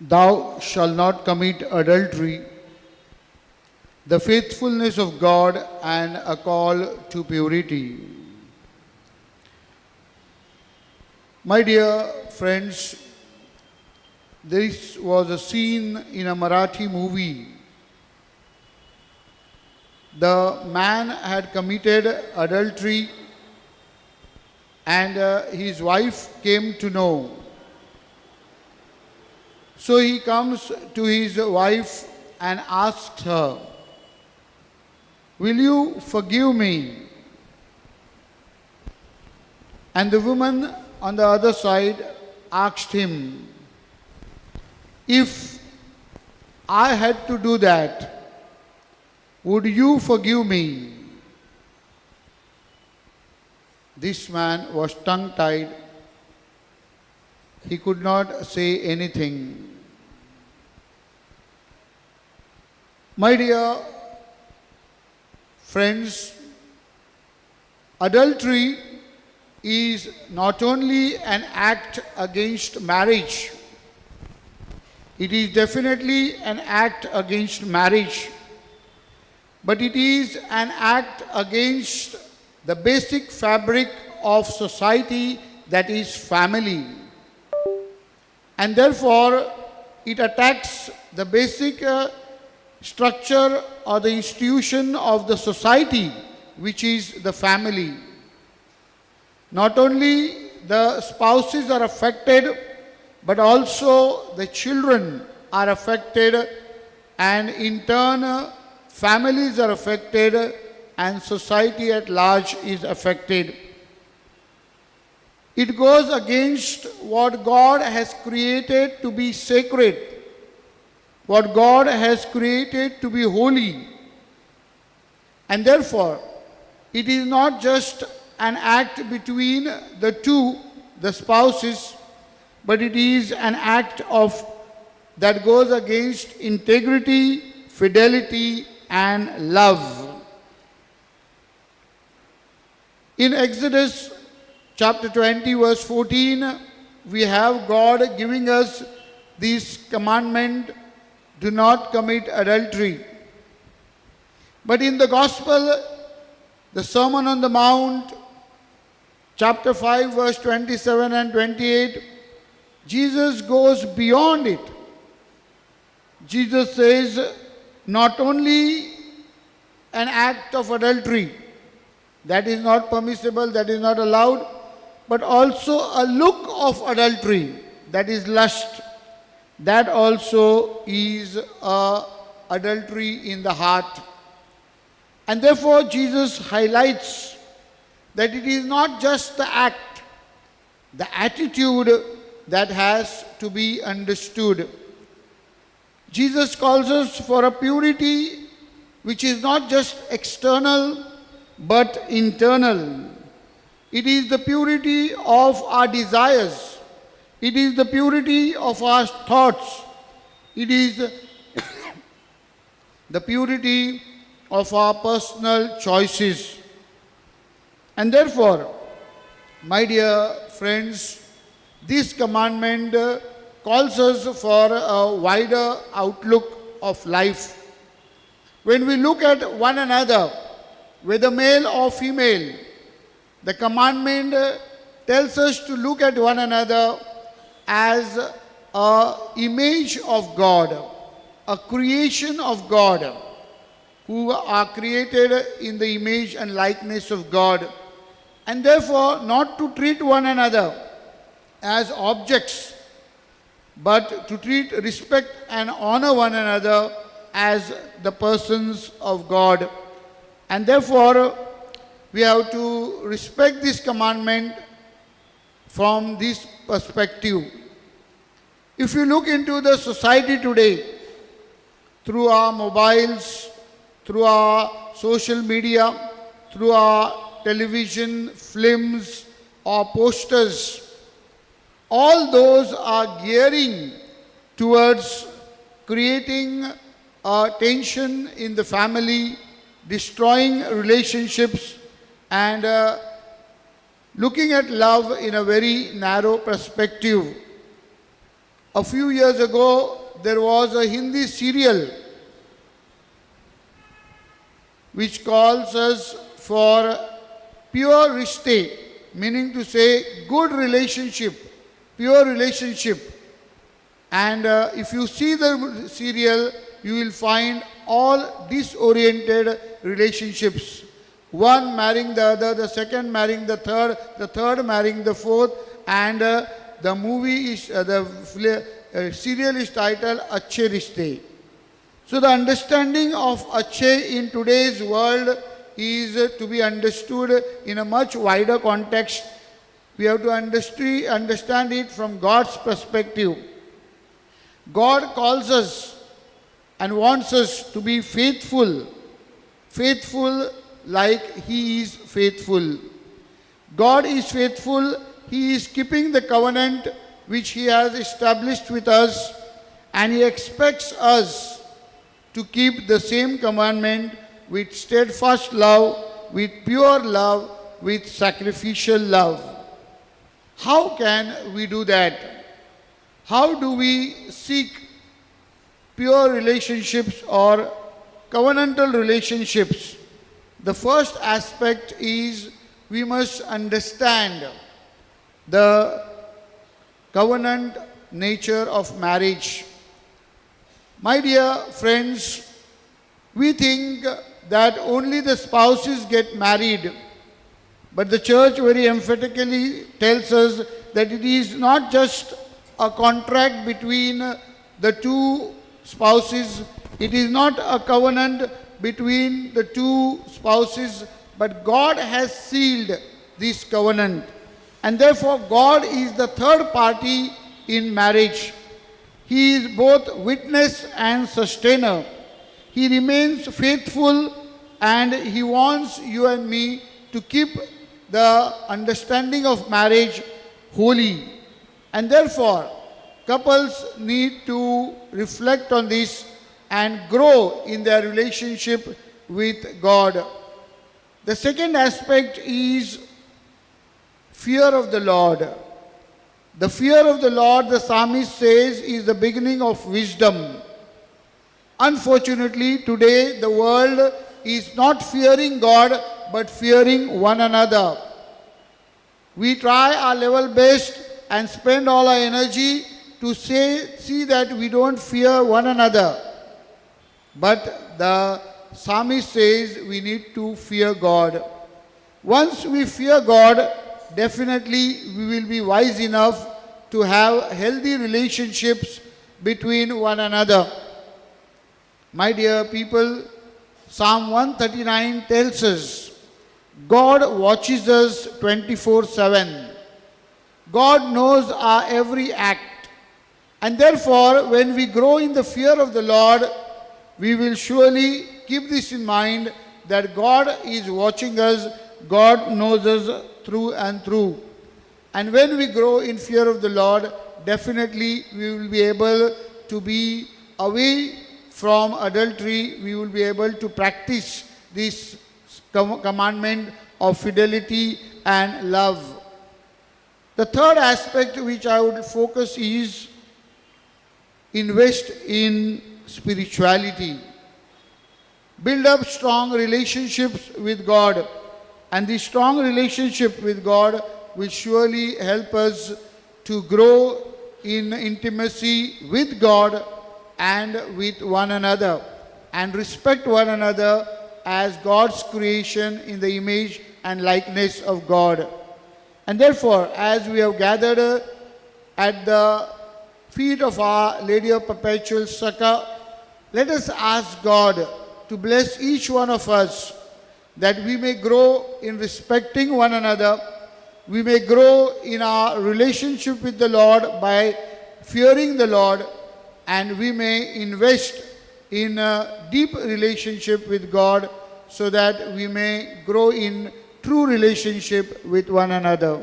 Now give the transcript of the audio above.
Thou shalt not commit adultery, the faithfulness of God and a call to purity. My dear friends, this was a scene in a Marathi movie. The man had committed adultery and his wife came to know. So he comes to his wife and asks her, "Will you forgive me?" And the woman on the other side asked him, "If I had to do that, would you forgive me?" This man was tongue-tied. He could not say anything. My dear friends, adultery is not only an act against marriage, it is definitely an act against marriage, but it is an act against the basic fabric of society, that is family. And therefore, it attacks the basic structure or the institution of the society, which is the family. Not only the spouses are affected, but also the children are affected, and in turn, families are affected, and society at large is affected. It goes against what God has created to be sacred, what God has created to be holy. And therefore, it is not just an act between the two, the spouses, but it is an act that goes against integrity, fidelity, and love. In Exodus chapter 20, verse 14, we have God giving us this commandment, do not commit adultery. But in the Gospel, the Sermon on the Mount, chapter 5, verse 27 and 28, Jesus goes beyond it. Jesus says, not only an act of adultery, that is not permissible, that is not allowed, but also a look of adultery, that is lust. That also is adultery in the heart. And therefore, Jesus highlights that it is not just the act, the attitude that has to be understood. Jesus calls us for a purity which is not just external, but internal. It is the purity of our desires. It is the purity of our thoughts. It is the purity of our personal choices. And therefore, my dear friends, this commandment calls us for a wider outlook of life. When we look at one another, whether male or female, the commandment tells us to look at one another as an image of God, a creation of God, who are created in the image and likeness of God, and therefore not to treat one another as objects, but to treat, respect and honor one another as the persons of God. And therefore, we have to respect this commandment from this perspective. If you look into the society today, through our mobiles, through our social media, through our television, films, or posters, all those are gearing towards creating a tension in the family, destroying relationships, and looking at love in a very narrow perspective. A few years ago, there was a Hindi serial which calls us for pure rishte, meaning to say good relationship, pure relationship. And if you see the serial, you will find all disoriented relationships. One marrying the other, the second marrying the third marrying the fourth, and the movie is, serial is titled Achhe Rishte. So the understanding of Achhe in today's world is to be understood in a much wider context. We have to understand it from God's perspective. God calls us and wants us to be faithful, faithful like He is faithful. God is faithful. He is keeping the covenant which He has established with us, and He expects us to keep the same commandment with steadfast love, with pure love, with sacrificial love. How can we do that? How do we seek pure relationships or covenantal relationships? The first aspect is we must understand the covenant nature of marriage. My dear friends, we think that only the spouses get married, but the church very emphatically tells us that it is not just a contract between the two spouses, it is not a covenant between the two spouses, but God has sealed this covenant. And therefore, God is the third party in marriage. He is both witness and sustainer. He remains faithful, and He wants you and me to keep the understanding of marriage holy. And therefore, couples need to reflect on this and grow in their relationship with God. The second aspect is fear of the Lord. The fear of the Lord, the psalmist says, is the beginning of wisdom. Unfortunately, today the world is not fearing God, but fearing one another. We try our level best and spend all our energy to see that we don't fear one another. But the psalmist says we need to fear God. Once we fear God, definitely we will be wise enough to have healthy relationships between one another. My dear people, Psalm 139 tells us, God watches us 24/7. God knows our every act. And therefore, when we grow in the fear of the Lord, we will surely keep this in mind that God is watching us, God knows us through and through. And when we grow in fear of the Lord, definitely we will be able to be away from adultery. We will be able to practice this commandment of fidelity and love. The third aspect which I would focus is invest in spirituality. Build up strong relationships with God, and this strong relationship with God will surely help us to grow in intimacy with God and with one another, and respect one another as God's creation in the image and likeness of God. And therefore, as we have gathered at the feet of Our Lady of Perpetual Succor, let us ask God to bless each one of us, that we may grow in respecting one another, we may grow in our relationship with the Lord by fearing the Lord, and we may invest in a deep relationship with God so that we may grow in true relationship with one another.